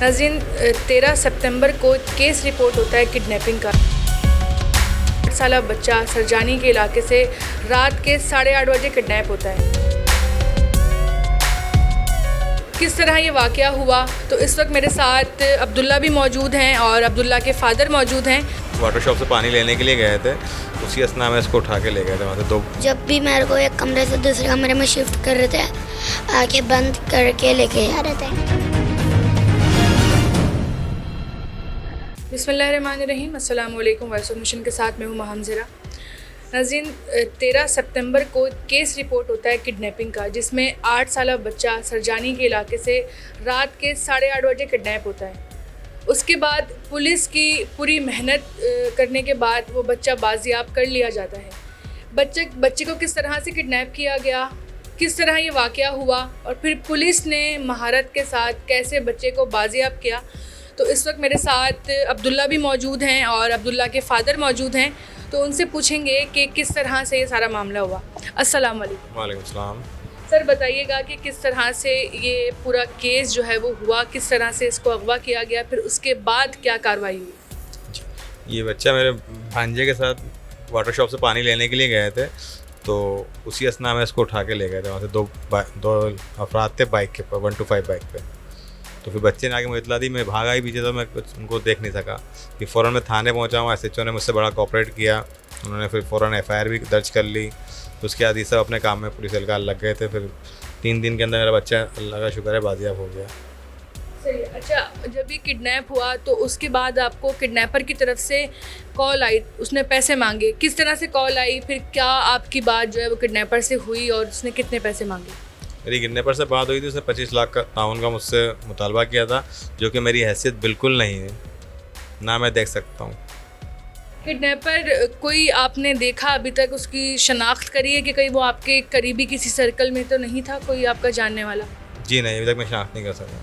नाज़रीन, 13 सितंबर को case report होता है किडनैपिंग का। 8 साला बच्चा सरजानी के इलाके से रात के 8:30 बजे किडनैप होता है। किस तरह ये वाक़या हुआ, तो इस वक्त मेरे साथ अब्दुल्ला भी मौजूद हैं और अब्दुल्ला के फ़ादर मौजूद हैं। वाटर शॉप से पानी लेने के लिए गए थे, उसी असना में इसको उठा के ले गए थे वहाँ से। दो जब भी मेरे को एक कमरे से दूसरे कमरे में शिफ्ट कर रहे थे, आके बंद करके लेके जा रहे थे। बिस्मिल्लाहिर्रहमानिर्रहीम, अस्सलाम वालेकुम। वॉइस ऑफ मिशन के साथ मैं हूँ महमज़रा। नाज़रीन, 13 सितंबर को केस रिपोर्ट होता है किडनैपिंग का, जिसमें 8 साला बच्चा सरजानी के इलाके से रात के 8:30 बजे किडनैप होता है। उसके बाद पुलिस की पूरी मेहनत करने के बाद वो बच्चा बाजियाब कर लिया जाता है। बच्चे को किस तरह से किडनैप किया गया, किस तरह ये वाक़या हुआ और फिर पुलिस ने महारत के साथ कैसे बच्चे को बाजियाब किया, तो इस वक्त मेरे साथ अब्दुल्ला भी मौजूद हैं और अब्दुल्ला के फ़ादर मौजूद हैं। तो उनसे पूछेंगे कि किस तरह से ये सारा मामला हुआ। अस्सलाम वालेकुम। वालेकुम सलाम। सर, बताइएगा कि किस तरह से ये पूरा केस जो है वो हुआ, किस तरह से इसको अगवा किया गया, फिर उसके बाद क्या कार्रवाई हुई। ये बच्चा मेरे भांजे के साथ वाटर शॉप से पानी लेने के लिए गए थे, तो उसी असना में इसको उठा के ले गए थे वहाँ से। दो अफराद थे बाइक के पर, 125 बाइक पे। तो फिर बच्चे ने आगे मुझे इतला दी, मैं भागा ही पीछे, तो मैं कुछ उनको देख नहीं सका। फिर फ़ौरन मैं थाने पहुंचा हूँ। SHO ने मुझसे बड़ा कोऑपरेट किया, उन्होंने फिर फ़ौरन FIR भी दर्ज कर ली। तो उसके बाद ये सब अपने काम में पुलिस एहलकार लग गए थे। फिर 3 दिन के अंदर मेरा बच्चा, अल्लाह का शुक्र है, बाजियाब हो गया। सही। अच्छा, जब ये किडनैप हुआ तो उसके बाद आपको किडनैपर की तरफ से कॉल आई, उसने पैसे मांगे, किस तरह से कॉल आई, फिर क्या आपकी बात जो है वो किडनैपर से हुई और उसने कितने पैसे मांगे। मेरी किडनैपर से बात हुई थी, उसने 25 लाख का ताउन का मुझसे मुतालबा किया था, जो कि मेरी हैसियत बिल्कुल नहीं है, ना मैं देख सकता हूँ। किडनैपर कोई आपने देखा अभी तक, उसकी शनाख्त करी है कि कहीं वो आपके करीबी किसी सर्कल में तो नहीं था, कोई आपका जानने वाला। जी नहीं, अभी तक मैं शनाख्त नहीं कर सका।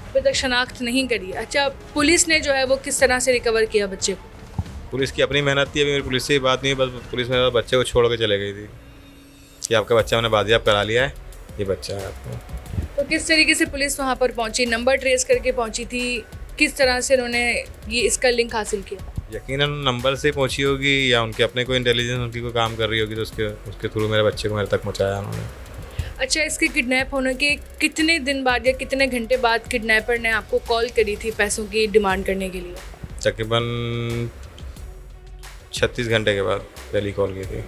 अभी तक शनाख्त नहीं करी है। अच्छा, पुलिस ने जो है वो किस तरह से रिकवर किया बच्चे को। पुलिस की अपनी मेहनत थी, अभी मेरी पुलिस से ही बात नहीं, बस पुलिस मेरे बच्चे को छोड़ के चले गई थी कि आपका बच्चा मैंने बाजियाब करा लिया है, ये बच्चा है आपको। तो किस तरीके से पुलिस वहाँ पर पहुँची, नंबर ट्रेस करके पहुँची थी, किस तरह से उन्होंने ये इसका लिंक हासिल किया। यकीनन नंबर से पहुंची होगी या उनके अपने कोई इंटेलिजेंस उनकी कोई काम कर रही होगी, तो उसके थ्रू मेरे बच्चे को मेरे तक पहुँचाया उन्होंने। अच्छा, इसके किडनैप होने के कितने दिन बाद या कितने घंटे बाद किडनैपर ने आपको कॉल करी थी पैसों की डिमांड करने के लिए। तकरीबन 36 घंटे के बाद पहली कॉल की थी।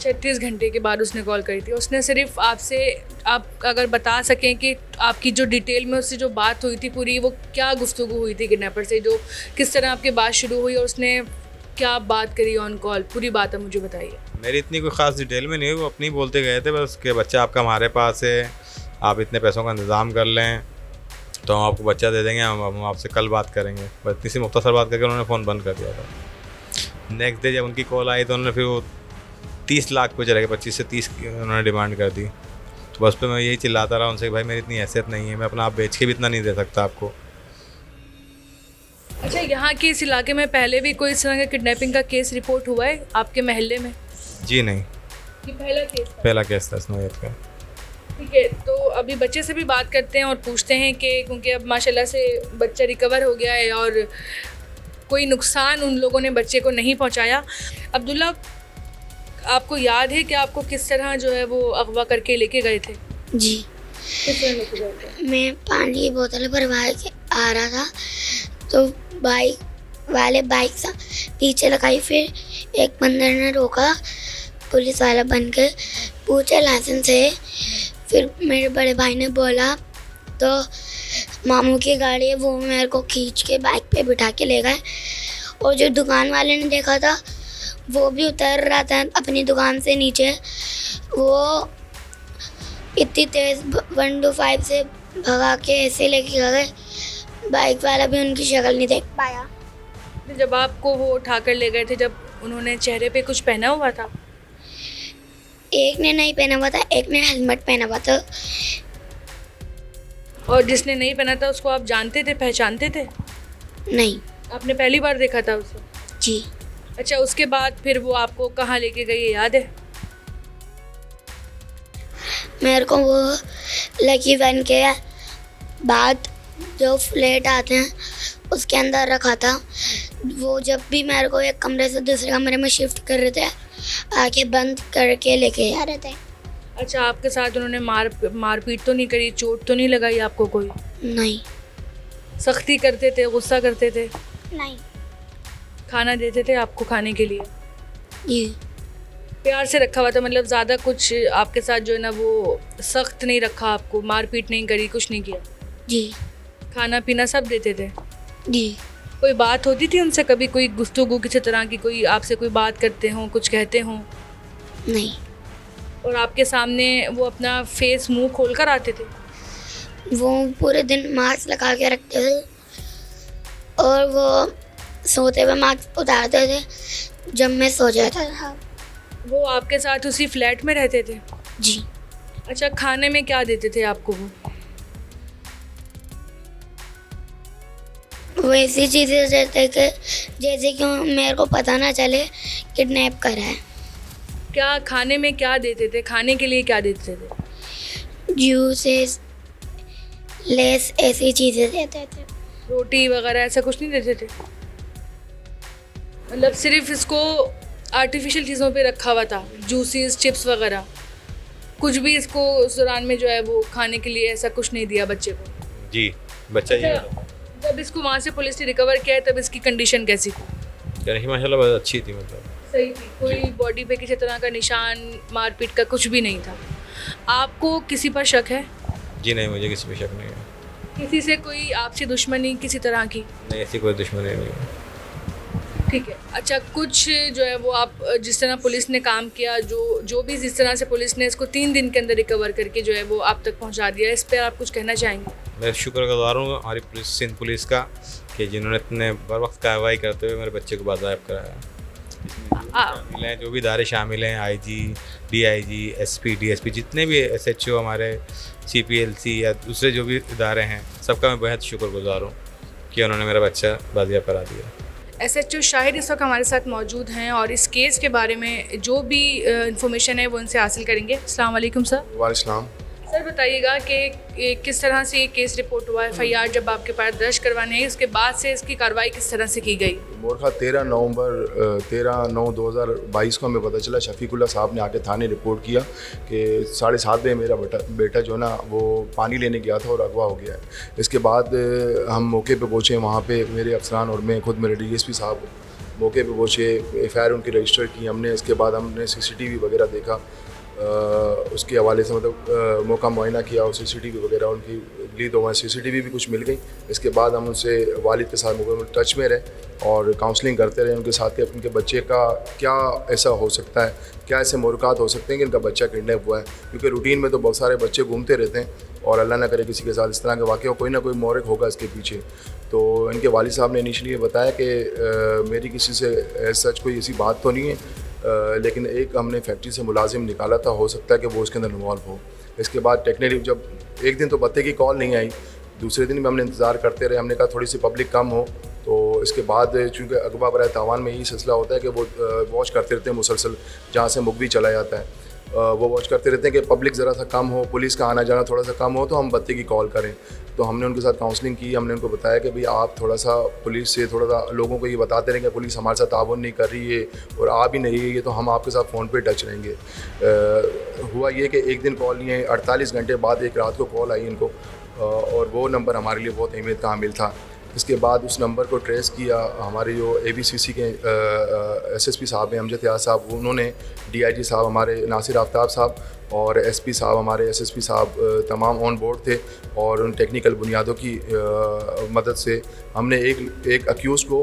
36 घंटे के बाद उसने कॉल करी थी। उसने सिर्फ आपसे, आप अगर बता सकें कि आपकी जो डिटेल में उससे जो बात हुई थी पूरी, वो क्या गुफ्तगू हुई थी किडनैपर से, जो किस तरह आपकी बात शुरू हुई और उसने क्या बात करी ऑन कॉल, पूरी बात आप मुझे बताइए। मेरी इतनी कोई ख़ास डिटेल में नहीं हुई, वो अपनी बोलते गए थे बस कि बच्चा आपका हमारे पास है, आप इतने पैसों का इंतज़ाम कर लें तो हम आपको बच्चा दे देंगे, हम आपसे कल बात करेंगे। बस इतनी सी मुख्तसर बात करके उन्होंने फ़ोन बंद कर दिया था। नेक्स्ट डे जब उनकी कॉल आई तो उन्होंने फिर वो 30 लाख पे चले गए, 25 से 30 की उन्होंने डिमांड कर दी। तो बस पे मैं यही चिल्लाता रहा उनसे कि भाई मेरी इतनी हैसियत नहीं है, मैं अपना आप बेच के भी इतना नहीं दे सकता आपको। अच्छा, यहाँ के इस इलाके में पहले भी कोई इस तरह का किडनैपिंग का केस रिपोर्ट हुआ है आपके महल्ले में। जी नहीं, ये पहला केस था इस नौयत का। ठीक है, तो अभी बच्चे से भी बात करते हैं और पूछते हैं कि क्योंकि अब माशाल्लाह से बच्चा रिकवर हो गया है और कोई नुकसान उन लोगों ने बच्चे को नहीं पहुंचाया। अब्दुल्ला, आपको याद है कि आपको किस तरह जो है वो अगवा करके लेके गए थे। जी, किस तरह लेके गए थे। मैं पानी की बोतल भरवा के आ रहा था, तो बाइक वाले बाइक से पीछे लगाई, फिर एक बंदर ने रोका, पुलिस वाला बन के पूछे लाइसेंस है। फिर मेरे बड़े भाई ने बोला, तो मामू की गाड़ी है, वो मेरे को खींच के बाइक पे बिठा के ले गए। और जो दुकान वाले ने देखा था वो भी उतर रहा था अपनी दुकान से नीचे, वो इतनी तेज़ 125 से भगा के ऐसे लेके गए, बाइक वाला भी उनकी शक्ल नहीं देख पाया। जब आपको वो उठाकर ले गए थे, जब उन्होंने चेहरे पे कुछ पहना हुआ था। एक ने नहीं पहना हुआ था, एक ने हेलमेट पहना हुआ था। और जिसने नहीं पहना था उसको आप जानते थे, पहचानते थे। नहीं। आपने पहली बार देखा था उसे। जी। अच्छा, उसके बाद फिर वो आपको कहाँ लेके गई है, याद है। मेरे को वो लकी वन के बाद जो फ्लैट आते हैं उसके अंदर रखा था। वो जब भी मेरे को एक कमरे से दूसरे कमरे में शिफ्ट कर रहे थे, आके बंद करके लेके जा रहे थे। अच्छा, आपके साथ उन्होंने मारपीट तो नहीं करी, चोट तो नहीं लगाई आपको कोई? नहीं। सख्ती करते थे, गुस्सा करते थे? नहीं। खाना देते थे आपको खाने के लिए? जी। प्यार से रखा हुआ था, मतलब ज़्यादा कुछ आपके साथ जो है ना वो सख्त नहीं रखा आपको, मारपीट नहीं करी, कुछ नहीं किया? जी। खाना पीना सब देते थे? जी। कोई बात होती थी उनसे कभी, कोई गुफ्तगू किसी तरह की, कोई आपसे कोई बात करते हों, कुछ कहते हों? नहीं। और आपके सामने वो अपना फेस मुंह खोल कर आते थे? वो पूरे दिन मास्क लगा के रखते थे और वो सोते हुए मास्क उतारते थे जब मैं सो जाता था। वो आपके साथ उसी फ्लैट में रहते थे? जी। अच्छा, खाने में क्या देते थे आपको वो? ऐसी चीज़ें देते कि जैसे कि मेरे को पता ना चले किडनैप करा है। क्या खाने में क्या देते थे? खाने के लिए क्या देते थे? जूसेस, लेस, ऐसी चीज़ें देते थे। रोटी वगैरह ऐसा कुछ नहीं देते थे? मतलब सिर्फ इसको आर्टिफिशियल चीज़ों पे रखा हुआ था, जूसेस, चिप्स वगैरह, कुछ भी इसको उस दौरान में जो है वो खाने के लिए ऐसा कुछ नहीं दिया बच्चे को? जी, बच्चा ही है। जब इसको वहाँ से पुलिस ने रिकवर किया है तब इसकी कंडीशन कैसी थी? नहीं, माशाल्लाह बहुत अच्छी थी, मतलब सही थी, कोई बॉडी पे किसी तरह का निशान, मारपीट का कुछ भी नहीं था। आपको किसी पर शक है? जी नहीं, मुझे किसी पे शक नहीं है। किसी से कोई आपसी दुश्मनी किसी तरह की? नहीं, ऐसी कोई दुश्मनी नहीं है। ठीक है। अच्छा, कुछ जो है वो आप जिस तरह पुलिस ने काम किया, जो भी जिस तरह से पुलिस ने इसको 3 दिन के अंदर रिकवर करके जो है वो आप तक पहुंचा दिया, इस पर आप कुछ कहना चाहेंगे? मैं शुक्रगुजार हूँ हमारी पुलिस, सिंध पुलिस का, कि जिन्होंने इतने बर वक्त कार्रवाई करते हुए मेरे बच्चे को बाज़ायब कराया। शामिल हैं जो भी इदारे शामिल हैं, IG, DIG, SP, DSP, जितने भी SHO हमारे, CPLC या दूसरे जो भी इदारे हैं, सबका मैं बेहद शुक्रगुजार हूँ कि उन्होंने मेरा बच्चा बाज़ियाब करा दिया। SHO शाहिद इस वक्त हमारे साथ मौजूद हैं और इस केस के बारे में जो भी इंफॉर्मेशन है वो उनसे हासिल करेंगे। अस्सलाम वालेकुम सर। वालेकुम। सर बताइएगा कि किस तरह से ये केस रिपोर्ट हुआ है, FIR जब आपके पास दर्ज करवाने हैं, उसके बाद से इसकी कार्रवाई किस तरह से की गई? मोरखा 13/9/2022 को हमें पता चला, शफीकुल्ला साहब ने आके थाने रिपोर्ट किया कि 7:30 बजे मेरा बेटा जो ना वो पानी लेने गया था और अगवा हो गया है। इसके बाद हम मौके पे पहुँचे, वहाँ पे मेरे अफसरान और मैं खुद, मेरे DSP साहब मौके पे पहुँचे, FIR उनकी रजिस्टर की हमने। इसके बाद हमने CCTV वगैरह देखा, उसके हवाले से मतलब मौका मुआयना किया और CCTV वगैरह उनकी ली, तो वहाँ CCTV भी कुछ मिल गई। इसके बाद हम उनसे वालिद के साथ मुकम्मल टच में रहे और काउंसलिंग करते रहे उनके साथ कि उनके बच्चे का क्या ऐसा हो सकता है, क्या ऐसे मुरक़ात हो सकते हैं कि इनका बच्चा किडनैप हुआ है, क्योंकि रूटीन में तो बहुत सारे बच्चे घूमते रहते हैं और अल्लाह ना करे किसी के साथ इस तरह के वाक़े, कोई ना कोई मोहरक होगा इसके पीछे। तो इनके वालिद साहब ने इनिशियली बताया कि मेरी किसी से सच कोई ऐसी बात तो नहीं है, लेकिन एक हमने फैक्ट्री से मुलाजिम निकाला था, हो सकता है कि वो उसके अंदर इन्वॉल्व हो। इसके बाद टेक्निकली जब एक दिन तो बत्ते की कॉल नहीं आई, दूसरे दिन भी हमने इंतज़ार करते रहे, हमने कहा थोड़ी सी पब्लिक कम हो, तो इसके बाद चूँकि अगवा बराए तावान में यही सिलसिला होता है कि वो वॉच करते रहते हैं मुसलसल, जहाँ से मुकवी चला जाता है वो वॉच करते रहते हैं कि पब्लिक ज़रा सा कम हो, पुलिस का आना जाना थोड़ा सा कम हो, तो हम बत्ती की कॉल करें। तो हमने उनके साथ काउंसलिंग की, हमने उनको बताया कि भाई आप थोड़ा सा पुलिस से थोड़ा सा लोगों को ये बताते रहेंगे पुलिस हमारे साथ ताउन नहीं कर रही है और आ भी नहीं रही है, तो हम आपके साथ फ़ोन पे टच रहेंगे। हुआ ये कि एक दिन कॉल नहीं है, 48 घंटे बाद एक रात को कॉल आई इनको, और वो नंबर हमारे लिए बहुत अहमियत का हामिल था। इसके बाद उस नंबर को ट्रेस किया, हमारे जो ABCC के SSP साहब हैं, अमजद याद साहब, उन्होंने DIG साहब हमारे नासिर आफ्ताब साहब और SP साहब हमारे SSP साहब तमाम ऑन बोर्ड थे, और उन टेक्निकल बुनियादों की मदद से हमने एक अक्यूज़ को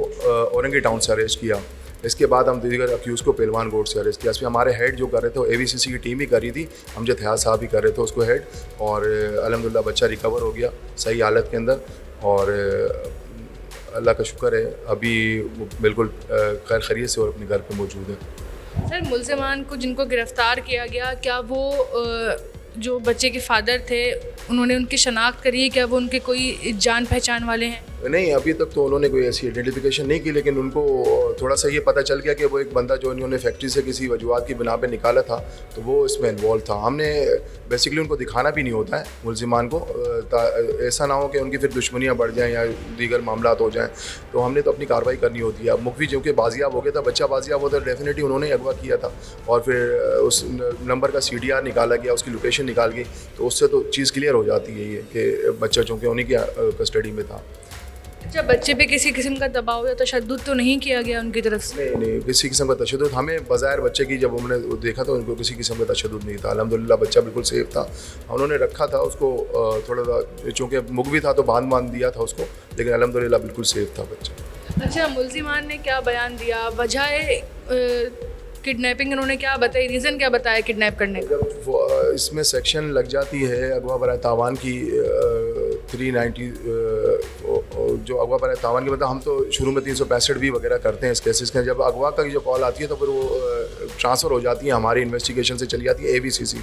औरंगी टाउन से अरेस्ट किया। इसके बाद हम दीगर अक्यूज़ को पहलवान गोड से अरेस्ट किया। इसमें हमारे हेड जो कर रहे थे वो ABCC की टीम ही कर रही थी, अमजद याद साहब ही कर रहे थे उसको हेड, और अल्हम्दुलिल्लाह बच्चा रिकवर हो गया सही हालत के अंदर, और अल्लाह का शुक्र है अभी वो बिल्कुल खैर खैरियत से और अपने घर पे मौजूद है। सर, मुल्ज़िमान को जिनको गिरफ़्तार किया गया, क्या वो जो बच्चे के फादर थे उन्होंने उनकी शनाख्त करी है? क्या वो उनके कोई जान पहचान वाले हैं? नहीं, अभी तक तो उन्होंने कोई ऐसी आइडेंटिफिकेशन नहीं की, लेकिन उनको थोड़ा सा ये पता चल गया कि वो एक बंदा जो उन्होंने फैक्ट्री से किसी वजूहत की बिना पे निकाला था, तो वो इसमें इन्वॉल्व था। हमने बेसिकली उनको दिखाना भी नहीं होता है मुलजिमान को, ऐसा ना हो कि उनकी फिर दुश्मनियाँ बढ़ जाएँ या दीगर मामला हो जाएँ, तो हमने तो अपनी कार्रवाई करनी होती है। अब मुखवी जो कि बाजियाब हो गया था, बच्चा बाजियाब होता, डेफिनेटली उन्होंने अगवा किया था और फिर उस नंबर का CDR निकाला गया, उसकी लोकेशन निकाल गई, तो उससे तो चीज़ क्लियर हो जाती है ये कि बच्चा चूँकि उन्हीं की कस्टडी में था। अच्छा, बच्चे पे किसी किस्म का दबाव या तशद्दुद तो नहीं किया गया उनकी तरफ से? नहीं, किसी किस्म का तशद्दुद हमें बज़ाहिर बच्चे की जब हमने देखा तो उनको किसी किस्म का तशद्दुद नहीं था। अल्हम्दुलिल्लाह बच्चा बिल्कुल सेफ था। उन्होंने रखा था उसको, थोड़ा सा चूँकि मुगवी था तो बांध दिया था उसको, लेकिन अल्हम्दुलिल्लाह बिल्कुल सेफ था बच्चा। अच्छा, मुलजिमान ने क्या बयान दिया, वजह किडनैपिंग उन्होंने क्या बताई, रीज़न क्या बताया किडनैप करने का? जब वो इसमें सेक्शन लग जाती है अगवा बराए तावान की 390, जो अगवा बराए तावान की, मतलब हम तो शुरू में 365 भी वगैरह करते हैं इस केसेस के। जब अगवा का जो कॉल आती है तो फिर वो ट्रांसफ़र हो जाती है, हमारी इन्वेस्टिगेशन से चली जाती है AVCC,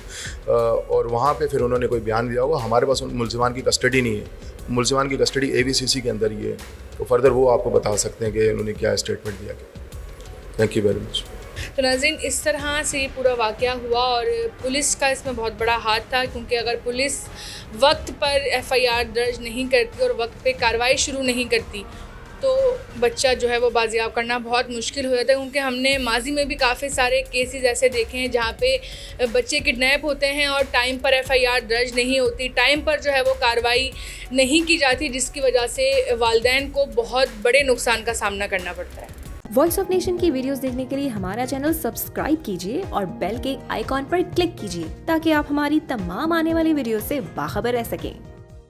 और वहाँ पे फिर उन्होंने कोई बयान दिया होगा। हमारे पास उन मुलजिमान की कस्टडी नहीं है, मुलजिमान की कस्टडी AVCC के अंदर ही है, तो फर्दर वो आपको बता सकते हैं कि उन्होंने क्या स्टेटमेंट दिया। Thank you very much. तो नाज़रीन, इस तरह से ये पूरा वाक़या हुआ और पुलिस का इसमें बहुत बड़ा हाथ था, क्योंकि अगर पुलिस वक्त पर FIR दर्ज नहीं करती और वक्त पे कार्रवाई शुरू नहीं करती तो बच्चा जो है वो बाजियाब करना बहुत मुश्किल हो जाता है। क्योंकि हमने माजी में भी काफ़ी सारे केसेस ऐसे देखे हैं जहाँ पे बच्चे किडनैप होते हैं और टाइम पर FIR दर्ज नहीं होती, टाइम पर जो है वो कार्रवाई नहीं की जाती, जिसकी वजह से वालिदैन को बहुत बड़े नुकसान का सामना करना पड़ता है। वॉइस ऑफ नेशन की वीडियोस देखने के लिए हमारा चैनल सब्सक्राइब कीजिए और बेल के आइकॉन पर क्लिक कीजिए ताकि आप हमारी तमाम आने वाली वीडियो से बाखबर रह सकें।